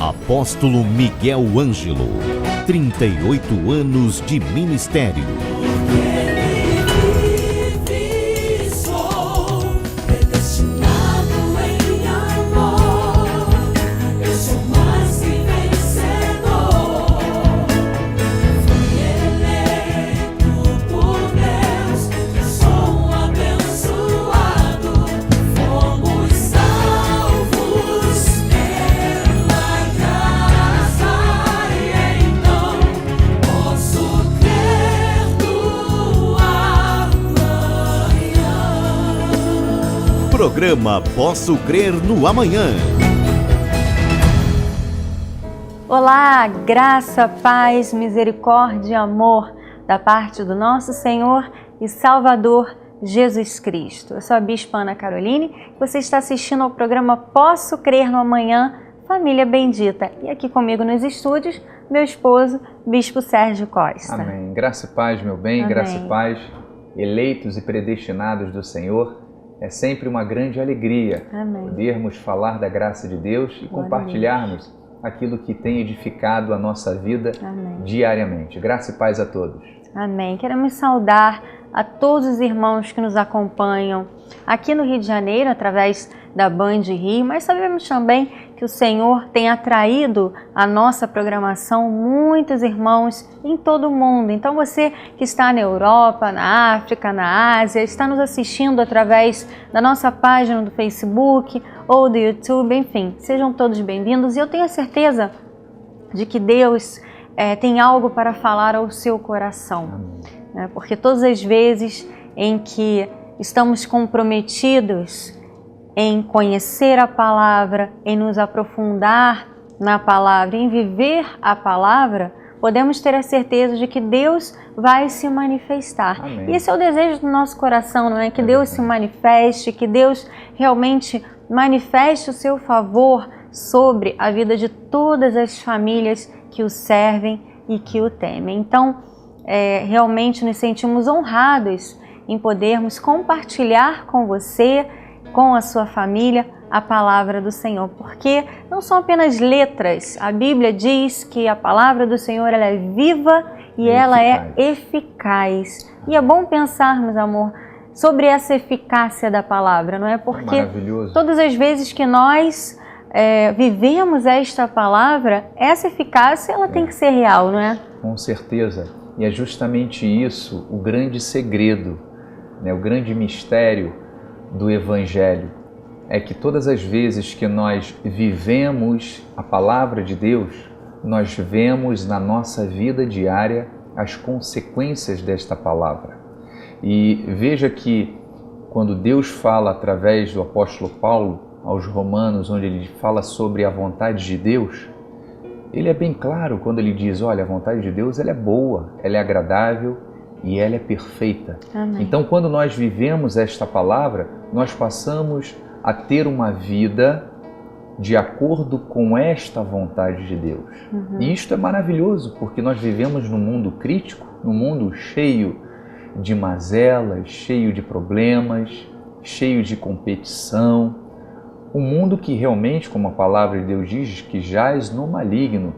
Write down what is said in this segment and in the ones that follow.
Apóstolo Miguel Ângelo, 38 anos de ministério. Programa Posso Crer no Amanhã. Olá, graça, paz, misericórdia e amor da parte do nosso Senhor e Salvador Jesus Cristo. Eu sou a Bispa Ana Caroline e você está assistindo ao programa Posso Crer no Amanhã, Família Bendita. E aqui comigo nos estúdios, meu esposo, Bispo Sérgio Costa. Amém. Graça e paz, meu bem, Amém. Graça e paz, eleitos e predestinados do Senhor. É sempre uma grande alegria podermos falar da graça de Deus e compartilharmos aquilo que tem edificado a nossa vida diariamente. Graça e paz a todos. Amém. Queremos saudar a todos os irmãos que nos acompanham aqui no Rio de Janeiro, através da Band Rio, mas sabemos também que o Senhor tem atraído a nossa programação muitos irmãos em todo o mundo. Então você que está na Europa, na África, na Ásia, está nos assistindo através da nossa página do Facebook ou do YouTube, enfim, sejam todos bem-vindos. E eu tenho a certeza de que Deus tem algo para falar ao seu coração, né? Porque todas as vezes em que estamos comprometidos em conhecer a palavra, em nos aprofundar na palavra, em viver a palavra, podemos ter a certeza de que Deus vai se manifestar. Amém. E esse é o desejo do nosso coração, não é? Que Deus se manifeste, que Deus realmente manifeste o seu favor sobre a vida de todas as famílias que o servem e que o temem. Então, realmente nos sentimos honrados em podermos compartilhar com você, com a sua família, a palavra do Senhor, porque não são apenas letras. A Bíblia diz que a palavra do Senhor ela é viva e ela é eficaz. E é bom pensarmos, amor, sobre essa eficácia da palavra, não é? Porque todas as vezes que nós vivemos esta palavra, essa eficácia ela tem que ser real, não é? Com certeza. E é justamente isso o grande segredo, né? O grande mistério do Evangelho. É que todas as vezes que nós vivemos a palavra de Deus, nós vemos na nossa vida diária as consequências desta palavra. E veja que quando Deus fala através do apóstolo Paulo aos Romanos, onde ele fala sobre a vontade de Deus, ele é bem claro quando ele diz, olha, a vontade de Deus ela é boa, ela é agradável e ela é perfeita. Amém. Então, quando nós vivemos esta palavra, nós passamos a ter uma vida de acordo com esta vontade de Deus. E isto é maravilhoso, porque nós vivemos num mundo crítico, num mundo cheio de mazelas, cheio de problemas, cheio de competição. Um mundo que realmente, como a palavra de Deus diz, que jaz no maligno.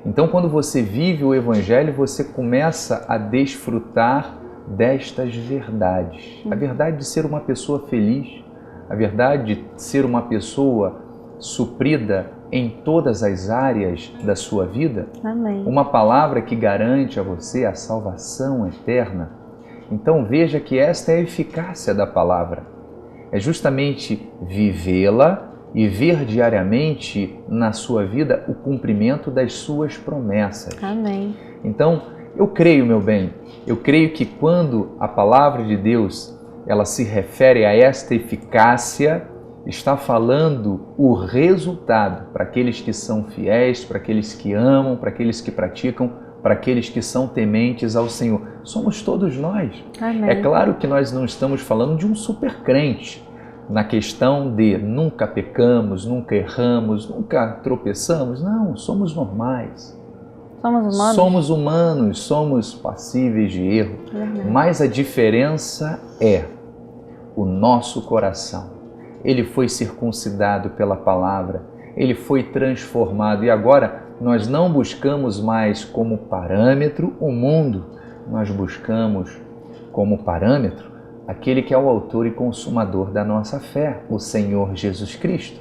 Então, quando você vive o Evangelho, você começa a desfrutar destas verdades. A verdade de ser uma pessoa feliz, a verdade de ser uma pessoa suprida em todas as áreas da sua vida. Amém. Uma palavra que garante a você a salvação eterna. Então, veja que esta é a eficácia da palavra. É justamente vivê-la e ver diariamente na sua vida o cumprimento das suas promessas. Amém. Então, eu creio, meu bem, eu creio que quando a palavra de Deus ela se refere a esta eficácia, está falando o resultado para aqueles que são fiéis, para aqueles que amam, para aqueles que praticam, para aqueles que são tementes ao Senhor. Somos todos nós. Amém. É claro que nós não estamos falando de um super crente, na questão de nunca pecamos, nunca erramos, nunca tropeçamos. Não, somos normais. Somos humanos. Somos humanos, somos passíveis de erro. Mas a diferença é o nosso coração. Ele foi circuncidado pela palavra ele foi transformado. E agora nós não buscamos mais como parâmetro o mundo, nós buscamos como parâmetro aquele que é o autor e consumador da nossa fé, o Senhor Jesus Cristo.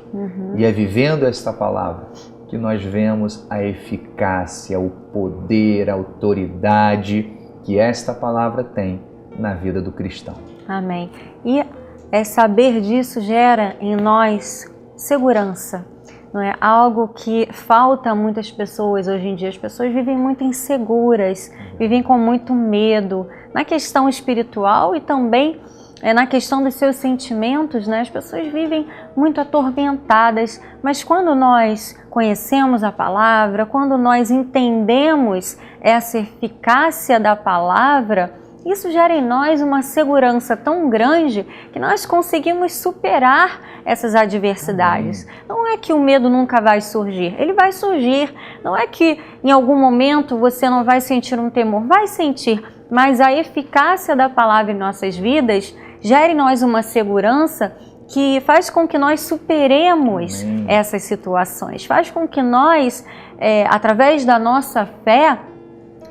E é vivendo esta palavra que nós vemos a eficácia, o poder, a autoridade que esta palavra tem na vida do cristão. Amém. E saber disso gera em nós segurança. Não é algo que falta a muitas pessoas hoje em dia. As pessoas vivem muito inseguras, vivem com muito medo na questão espiritual e também na questão dos seus sentimentos, né? As pessoas vivem muito atormentadas, mas quando nós conhecemos a palavra, quando nós entendemos essa eficácia da palavra, isso gera em nós uma segurança tão grande que nós conseguimos superar essas adversidades. Não é que o medo nunca vai surgir, ele vai surgir. Não é que em algum momento você não vai sentir um temor, vai sentir, mas a eficácia da palavra em nossas vidas gera em nós uma segurança que faz com que nós superemos essas situações, faz com que nós, através da nossa fé,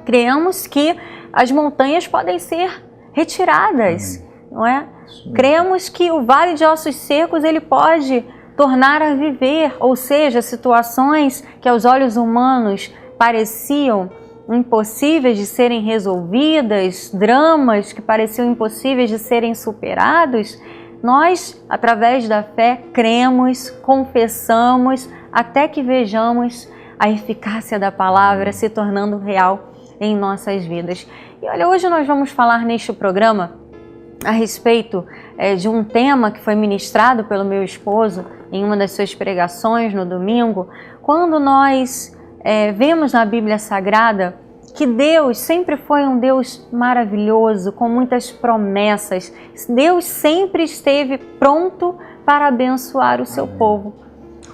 creamos que as montanhas podem ser retiradas, não é? Cremos que o vale de ossos secos ele pode tornar a viver, ou seja, situações que aos olhos humanos pareciam impossíveis de serem resolvidas, dramas que pareciam impossíveis de serem superados, nós, através da fé, cremos, confessamos, até que vejamos a eficácia da palavra se tornando real em nossas vidas. E olha, hoje nós vamos falar neste programa a respeito de um tema que foi ministrado pelo meu esposo em uma das suas pregações no domingo, quando nós vemos na Bíblia Sagrada que Deus sempre foi um Deus maravilhoso, com muitas promessas. Deus sempre esteve pronto para abençoar o seu povo.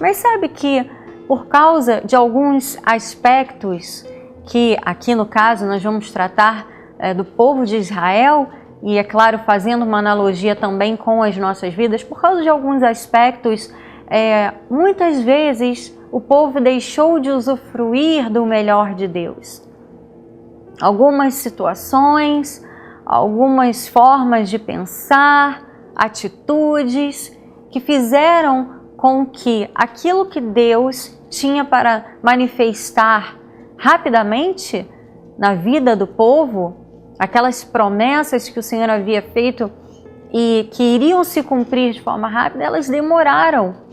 Mas sabe que por causa de alguns aspectos que aqui no caso nós vamos tratar do povo de Israel, e é claro fazendo uma analogia também com as nossas vidas, por causa de alguns aspectos, muitas vezes o povo deixou de usufruir do melhor de Deus. Algumas situações, algumas formas de pensar, atitudes que fizeram com que aquilo que Deus tinha para manifestar rapidamente na vida do povo, aquelas promessas que o Senhor havia feito e que iriam se cumprir de forma rápida, elas demoraram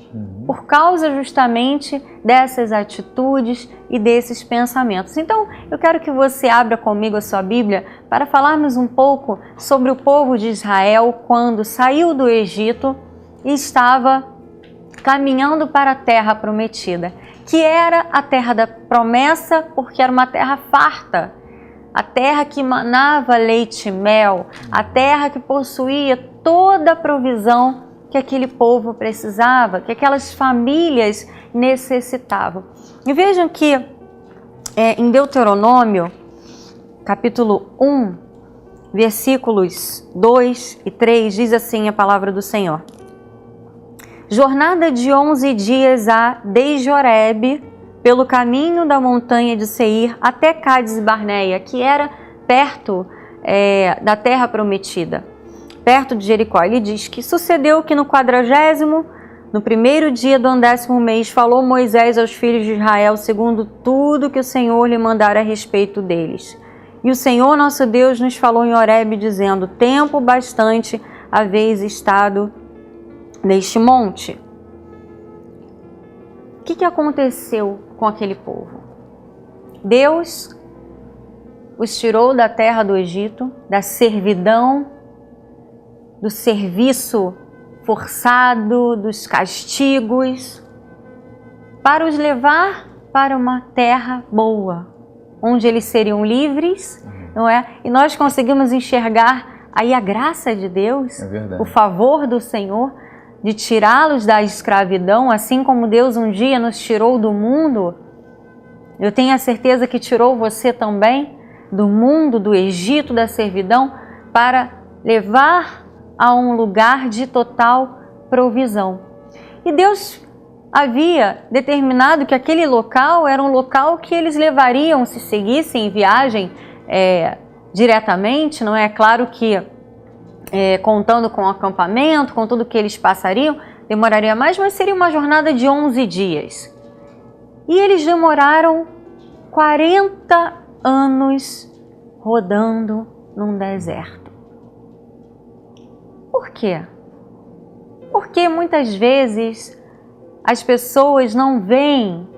por causa justamente dessas atitudes e desses pensamentos. Então, eu quero que você abra comigo a sua Bíblia para falarmos um pouco sobre o povo de Israel quando saiu do Egito e estava caminhando para a terra prometida, que era a terra da promessa, porque era uma terra farta, a terra que manava leite e mel, a terra que possuía toda a provisão que aquele povo precisava, que aquelas famílias necessitavam. E vejam que em Deuteronômio, capítulo 1, versículos 2 e 3, diz assim a palavra do Senhor. Jornada de 11 dias há desde Horebe, pelo caminho da montanha de Seir até Cádiz Barneia, que era perto da terra prometida, perto de Jericó. Ele diz que sucedeu que no 40º, no primeiro dia do 10º mês, falou Moisés aos filhos de Israel, segundo tudo que o Senhor lhe mandara a respeito deles. E o Senhor nosso Deus nos falou em Horebe, dizendo, tempo bastante haveis estado neste monte. O que aconteceu com aquele povo? Deus os tirou da terra do Egito, da servidão, do serviço forçado, dos castigos, para os levar para uma terra boa, onde eles seriam livres, não é? E nós conseguimos enxergar aí a graça de Deus, o favor do Senhor, de tirá-los da escravidão, assim como Deus um dia nos tirou do mundo. Eu tenho a certeza que tirou você também do mundo, do Egito, da servidão, para levar a um lugar de total provisão. E Deus, havia determinado que aquele local era um local que eles levariam, se seguissem em viagem diretamente, não é? Claro que contando com o acampamento, com tudo que eles passariam, demoraria mais, mas seria uma jornada de 11 dias. E eles demoraram 40 anos rodando num deserto. Por quê? Porque muitas vezes as pessoas não veem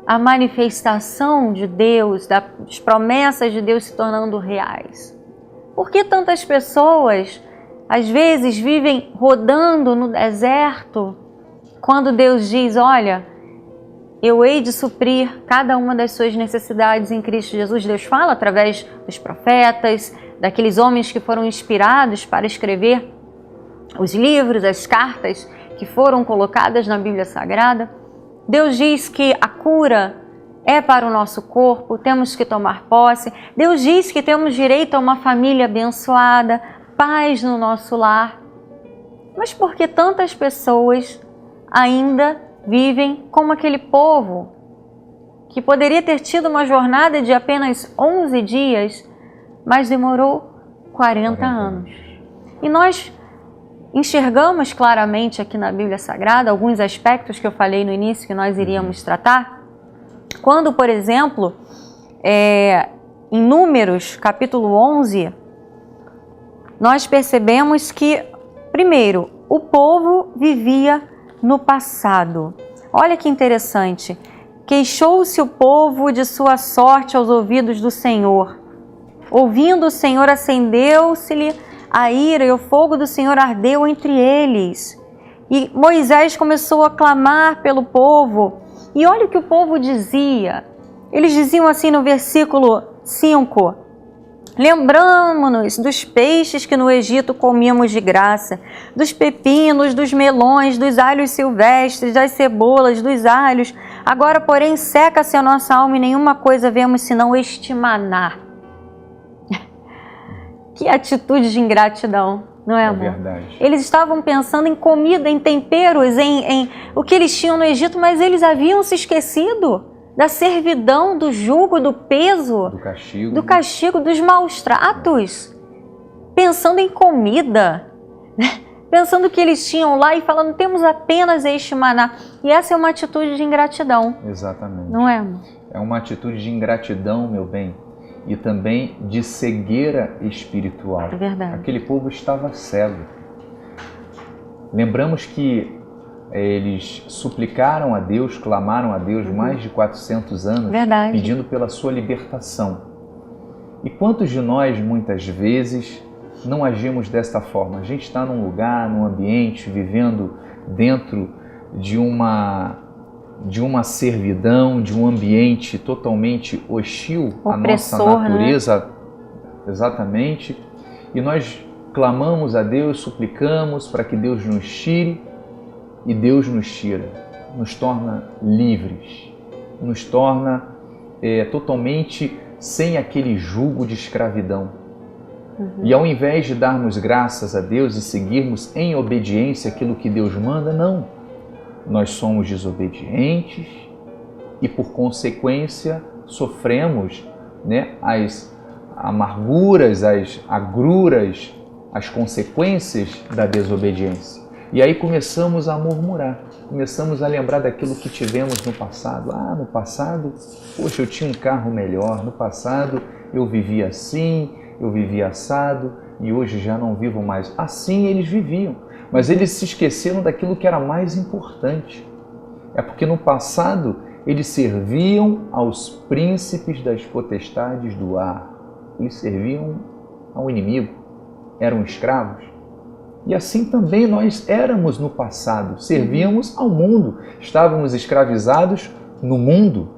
a manifestação de Deus, das promessas de Deus se tornando reais. Por que tantas pessoas, às vezes, vivem rodando no deserto, quando Deus diz, olha, eu hei de suprir cada uma das suas necessidades em Cristo Jesus? Deus fala através dos profetas, daqueles homens que foram inspirados para escrever os livros, as cartas que foram colocadas na Bíblia Sagrada. Deus diz que a cura é para o nosso corpo, temos que tomar posse. Deus diz que temos direito a uma família abençoada, paz no nosso lar. Mas por que tantas pessoas ainda vivem como aquele povo que poderia ter tido uma jornada de apenas 11 dias, mas demorou 40 anos? E nós enxergamos claramente aqui na Bíblia Sagrada alguns aspectos que eu falei no início que nós iríamos tratar. Quando, por exemplo, em Números, capítulo 11, nós percebemos que, primeiro, o povo vivia no passado. Olha que interessante. Queixou-se o povo de sua sorte aos ouvidos do Senhor. Ouvindo o Senhor, acendeu-se-lhe a ira e o fogo do Senhor ardeu entre eles. E Moisés começou a clamar pelo povo. E olha o que o povo dizia. Eles diziam assim no versículo 5: lembramo-nos dos peixes que no Egito comíamos de graça, dos pepinos, dos melões, dos alhos silvestres, das cebolas, dos alhos. Agora, porém, seca-se a nossa alma e nenhuma coisa vemos senão este maná. Que atitude de ingratidão, não é, amor? É verdade. Eles estavam pensando em comida, em temperos, em o que eles tinham no Egito, mas eles haviam se esquecido da servidão, do jugo, do peso, do castigo, dos maus tratos. Pensando em comida, pensando que eles tinham lá e falando, temos apenas este maná. E essa é uma atitude de ingratidão. Exatamente. Não é, amor? É uma atitude de ingratidão, meu bem. E também de cegueira espiritual. É verdade. Aquele povo estava cego. Lembramos que eles suplicaram a Deus, clamaram a Deus mais de 400 anos, verdade, pedindo pela sua libertação. E quantos de nós, muitas vezes, não agimos desta forma? A gente está num lugar, num ambiente, vivendo dentro de uma servidão, de um ambiente totalmente hostil à nossa natureza, né? Exatamente. E nós clamamos a Deus, suplicamos para que Deus nos tire, e Deus nos tira, nos torna livres, nos torna totalmente sem aquele jugo de escravidão. E ao invés de darmos graças a Deus e seguirmos em obediência aquilo que Deus manda, não. Nós somos desobedientes e, por consequência, sofremos, né, as amarguras, as agruras, as consequências da desobediência. E aí começamos a murmurar, começamos a lembrar daquilo que tivemos no passado. Ah, no passado, poxa, eu tinha um carro melhor, no passado eu vivia assim, eu vivia assado e hoje já não vivo mais. Assim eles viviam. Mas eles se esqueceram daquilo que era mais importante. É porque no passado eles serviam aos príncipes das potestades do ar. Eles serviam ao inimigo, eram escravos. E assim também nós éramos no passado, servíamos ao mundo, estávamos escravizados no mundo.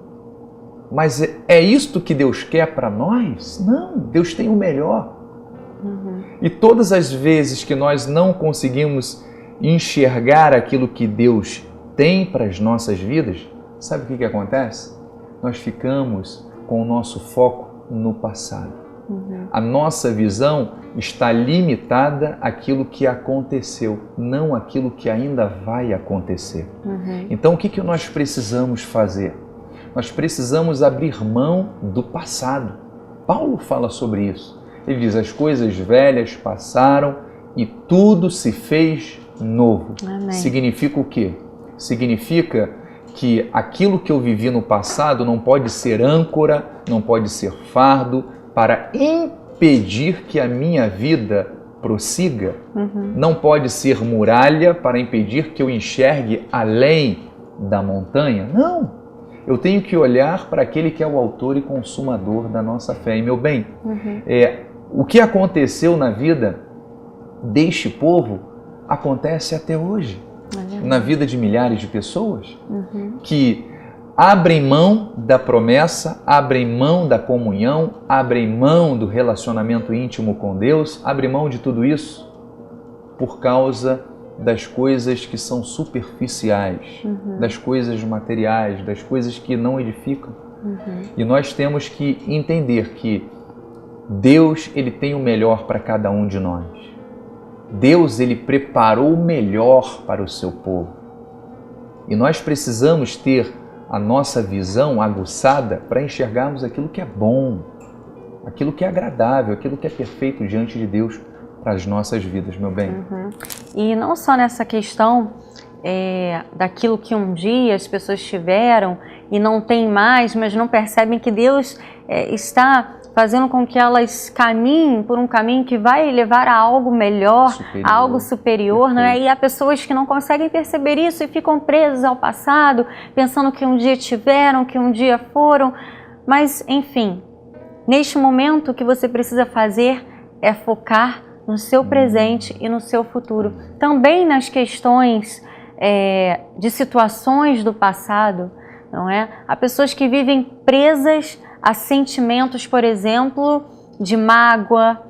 Mas é isto que Deus quer para nós? Não, Deus tem o melhor. E todas as vezes que nós não conseguimos enxergar aquilo que Deus tem para as nossas vidas, sabe o que acontece? Nós ficamos com o nosso foco no passado. a nossa visão está limitada àquilo que aconteceu, não àquilo que ainda vai acontecer. Então, o que nós precisamos fazer? Nós precisamos abrir mão do passado. Paulo fala sobre isso. Ele diz, as coisas velhas passaram e tudo se fez novo. Amém. Significa o quê? Significa que aquilo que eu vivi no passado não pode ser âncora, não pode ser fardo para impedir que a minha vida prossiga. Não pode ser muralha para impedir que eu enxergue além da montanha. Não! Eu tenho que olhar para aquele que é o autor e consumador da nossa fé. E, meu bem, o que aconteceu na vida deste povo acontece até hoje. Na vida de milhares de pessoas que abrem mão da promessa, abrem mão da comunhão, abrem mão do relacionamento íntimo com Deus, abrem mão de tudo isso por causa das coisas que são superficiais, das coisas materiais, das coisas que não edificam. E nós temos que entender que Deus, Ele tem o melhor para cada um de nós. Deus, Ele preparou o melhor para o seu povo. E nós precisamos ter a nossa visão aguçada para enxergarmos aquilo que é bom, aquilo que é agradável, aquilo que é perfeito diante de Deus para as nossas vidas, meu bem. E não só nessa questão daquilo que um dia as pessoas tiveram e não tem mais, mas não percebem que Deus está fazendo com que elas caminhem por um caminho que vai levar a algo melhor, a algo superior, né? E há pessoas que não conseguem perceber isso e ficam presas ao passado, pensando que um dia tiveram, que um dia foram. Mas, enfim, neste momento o que você precisa fazer é focar no seu presente e no seu futuro. Também nas questões de situações do passado, não é? Há pessoas que vivem presas a sentimentos, por exemplo, de mágoa,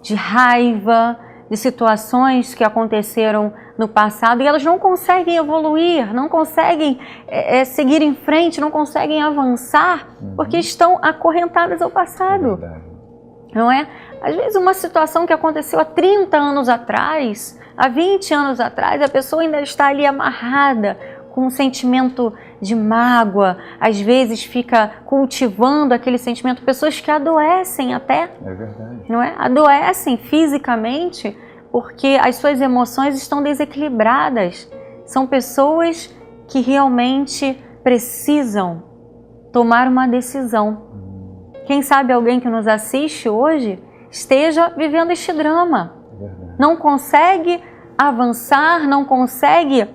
de raiva, de situações que aconteceram no passado e elas não conseguem evoluir, não conseguem seguir em frente, não conseguem avançar porque estão acorrentadas ao passado. Não é? Às vezes uma situação que aconteceu há 30 anos atrás, há 20 anos atrás, a pessoa ainda está ali amarrada com um sentimento de mágoa, às vezes fica cultivando aquele sentimento. Pessoas que adoecem até, não é? Adoecem fisicamente porque as suas emoções estão desequilibradas. São pessoas que realmente precisam tomar uma decisão. Quem sabe alguém que nos assiste hoje esteja vivendo este drama. Não consegue avançar, não consegue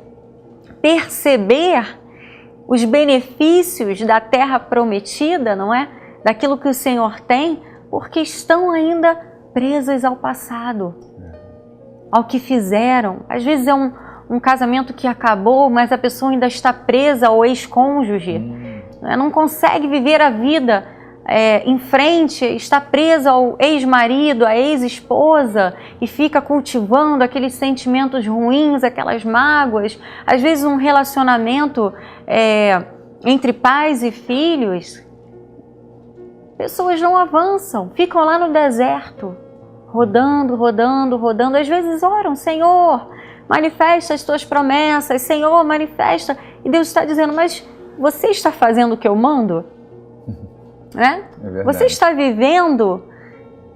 perceber os benefícios da terra prometida, não é? Daquilo que o Senhor tem, porque estão ainda presas ao passado, ao que fizeram. Às vezes é um casamento que acabou, mas a pessoa ainda está presa ao ex-cônjuge, não consegue viver a vida em frente, está presa ao ex-marido, à ex-esposa e fica cultivando aqueles sentimentos ruins, aquelas mágoas. Às vezes um relacionamento entre pais e filhos, pessoas não avançam, ficam lá no deserto, rodando, rodando, rodando. Às vezes oram, Senhor, manifesta as tuas promessas, Senhor, manifesta. E Deus está dizendo, mas você está fazendo o que eu mando? Você está vivendo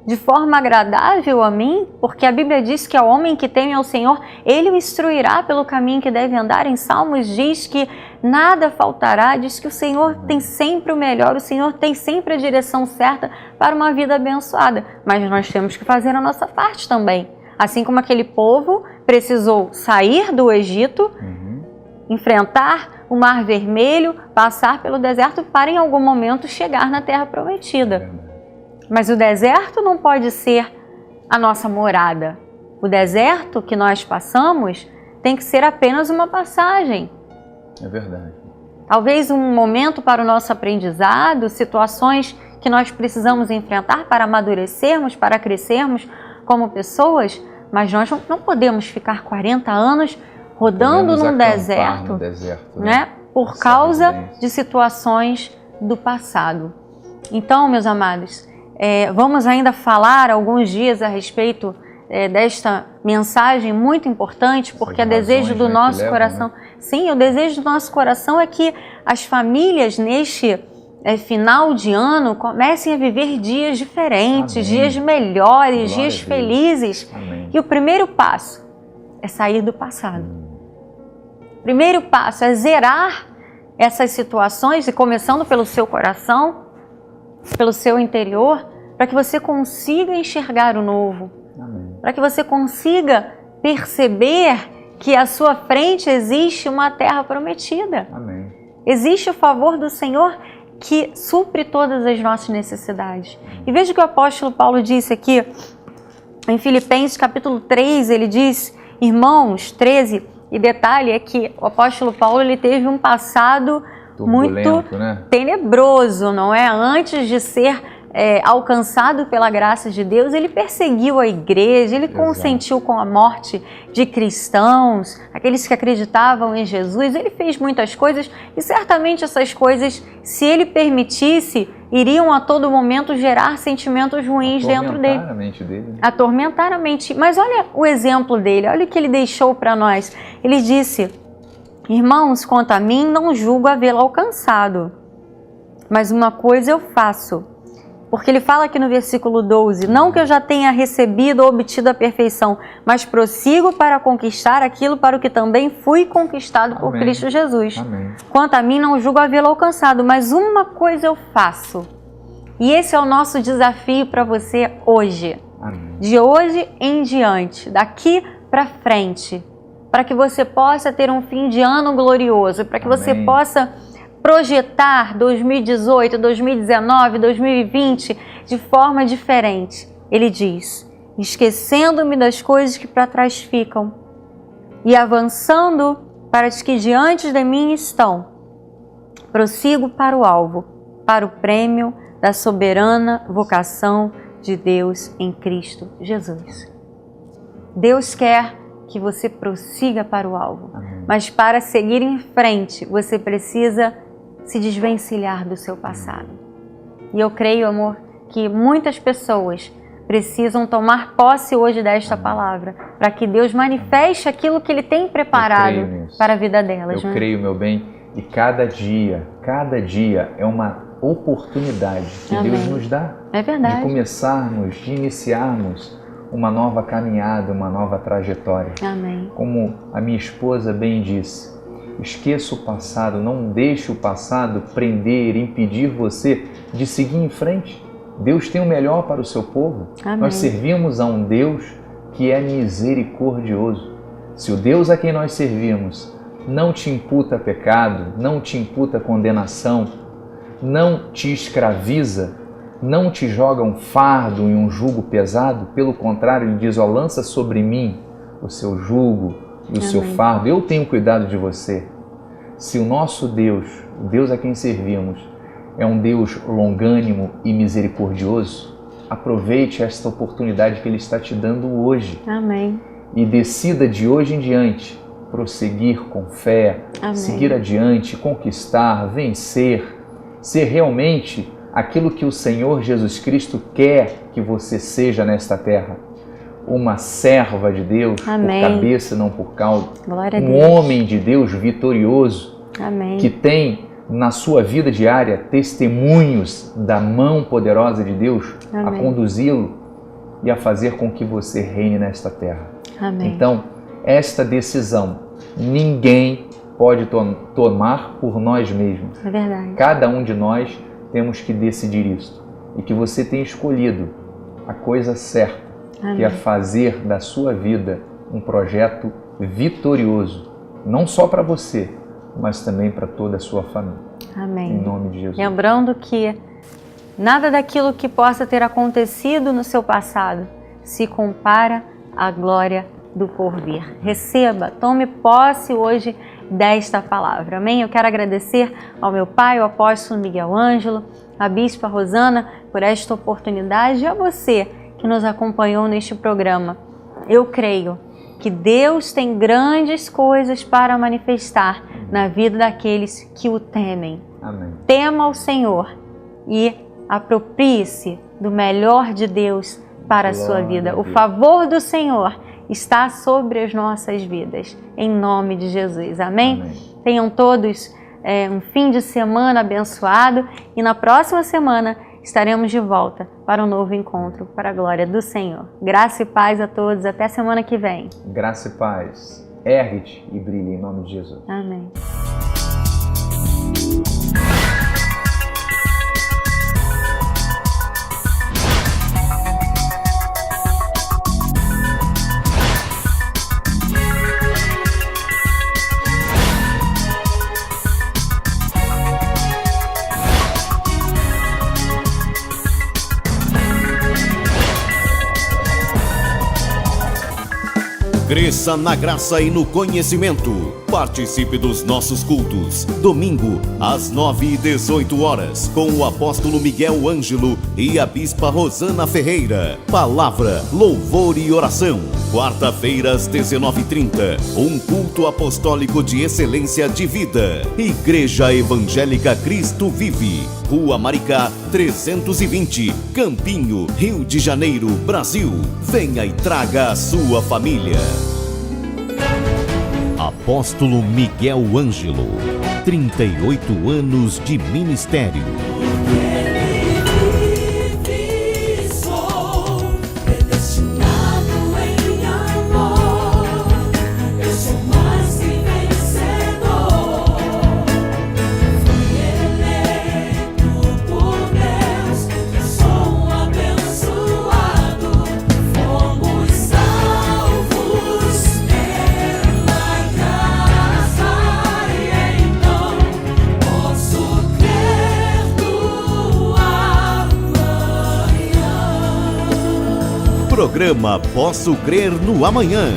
de forma agradável a mim? Porque a Bíblia diz que ao homem que teme ao Senhor, Ele o instruirá pelo caminho que deve andar. Em Salmos diz que nada faltará, diz que o Senhor tem sempre o melhor, o Senhor tem sempre a direção certa para uma vida abençoada. Mas nós temos que fazer a nossa parte também. Assim como aquele povo precisou sair do Egito, enfrentar o Mar Vermelho, passar pelo deserto para em algum momento chegar na Terra Prometida. Mas o deserto não pode ser a nossa morada. O deserto que nós passamos tem que ser apenas uma passagem. É verdade. Talvez um momento para o nosso aprendizado, situações que nós precisamos enfrentar para amadurecermos, para crescermos como pessoas, mas nós não podemos ficar 40 anos rodando num deserto, né? Por causa de situações do passado. Então, meus amados, vamos ainda falar alguns dias a respeito desta mensagem muito importante, porque o desejo do nosso coração, sim, o desejo do nosso coração é que as famílias neste final de ano comecem a viver dias diferentes, Amém. dias melhores, Glória dias a Deus. felizes. Amém. E o primeiro passo é sair do passado. O primeiro passo é zerar essas situações, e começando pelo seu coração, pelo seu interior, para que você consiga enxergar o novo. Amém. Para que você consiga perceber que à sua frente existe uma terra prometida. Amém. Existe o favor do Senhor que supre todas as nossas necessidades. E veja o que o apóstolo Paulo disse aqui em Filipenses capítulo 3, ele diz, irmãos, 13, e detalhe é que o apóstolo Paulo ele teve um passado muito tenebroso, não é? Antes de ser alcançado pela graça de Deus, ele perseguiu a igreja, ele consentiu com a morte de cristãos, aqueles que acreditavam em Jesus, ele fez muitas coisas e certamente essas coisas, se ele permitisse, iriam a todo momento gerar sentimentos ruins dentro dele. Atormentar a mente dele. Atormentar a mente. Mas olha o exemplo dele, olha o que ele deixou para nós. Ele disse, irmãos, quanto a mim, não julgo havê-lo alcançado, mas uma coisa eu faço. Porque ele fala aqui no versículo 12, não que eu já tenha recebido ou obtido a perfeição, mas prossigo para conquistar aquilo para o que também fui conquistado por Cristo Jesus. Amém. Quanto a mim, não julgo havê-lo alcançado, mas uma coisa eu faço. E esse é o nosso desafio para você hoje. Amém. De hoje em diante, daqui para frente, para que você possa ter um fim de ano glorioso, para que você possa projetar 2018, 2019, 2020 de forma diferente. Ele diz, esquecendo-me das coisas que para trás ficam e avançando para as que diante de mim estão, prossigo para o alvo, para o prêmio da soberana vocação de Deus em Cristo Jesus. Deus quer que você prossiga para o alvo, mas para seguir em frente, você precisa se desvencilhar do seu passado. E eu creio, amor, que muitas pessoas precisam tomar posse hoje desta palavra, para que Deus manifeste aquilo que Ele tem preparado para a vida delas. Eu creio, meu bem, e cada dia é uma oportunidade que Deus nos dá de começarmos, de iniciarmos uma nova caminhada, uma nova trajetória. Amém. Como a minha esposa bem disse, esqueça o passado, não deixe o passado prender, impedir você de seguir em frente. Deus tem o melhor para o seu povo. Amém. Nós servimos a um Deus que é misericordioso. Se o Deus a quem nós servimos não te imputa pecado, não te imputa condenação, não te escraviza, não te joga um fardo e um jugo pesado, pelo contrário, Ele diz, lança sobre mim o seu jugo e o seu fardo, eu tenho cuidado de você. Se o nosso Deus, o Deus a quem servimos, é um Deus longânimo e misericordioso, aproveite esta oportunidade que Ele está te dando hoje. Amém. E decida de hoje em diante prosseguir com fé, seguir adiante, conquistar, vencer, ser realmente aquilo que o Senhor Jesus Cristo quer que você seja nesta terra. Uma serva de Deus, por cabeça, não por cauda. Glória a um Deus. Homem de Deus vitorioso, que tem na sua vida diária testemunhos da mão poderosa de Deus a conduzi-lo e a fazer com que você reine nesta terra. Então, esta decisão ninguém pode tomar por nós mesmos. É verdade. Cada um de nós temos que decidir isto. E que você tenha escolhido a coisa certa, que é fazer da sua vida um projeto vitorioso, não só para você, mas também para toda a sua família. Amém. Em nome de Jesus. Lembrando que nada daquilo que possa ter acontecido no seu passado se compara à glória do porvir. Receba, tome posse hoje desta palavra. Amém? Eu quero agradecer ao meu pai, o apóstolo Miguel Ângelo, a bispa Rosana, por esta oportunidade e a você que nos acompanhou neste programa. Eu creio que Deus tem grandes coisas para manifestar na vida daqueles que o temem. Amém. Tema o Senhor e Aproprie-se do melhor de Deus para a sua vida. O Deus. favor do Senhor está sobre as nossas vidas, em nome de Jesus. Amém? Amém. Tenham todos um fim de semana abençoado e na próxima semana estaremos de volta para um novo encontro, para a glória do Senhor. Graça e paz a todos. Até semana que vem. Graça e paz. Ergue-te e brilhe em nome de Jesus. Amém. Cresça na graça e no conhecimento. Participe dos nossos cultos. Domingo, às 9h18, com o apóstolo Miguel Ângelo e a bispa Rosana Ferreira. Palavra, louvor e oração. Quarta-feira, às 19h30, um culto apostólico de excelência de vida. Igreja Evangélica Cristo Vive. Rua Maricá, 320, Campinho, Rio de Janeiro, Brasil. Venha e traga a sua família. Apóstolo Miguel Ângelo, 38 anos de ministério. Programa Posso Crer no Amanhã.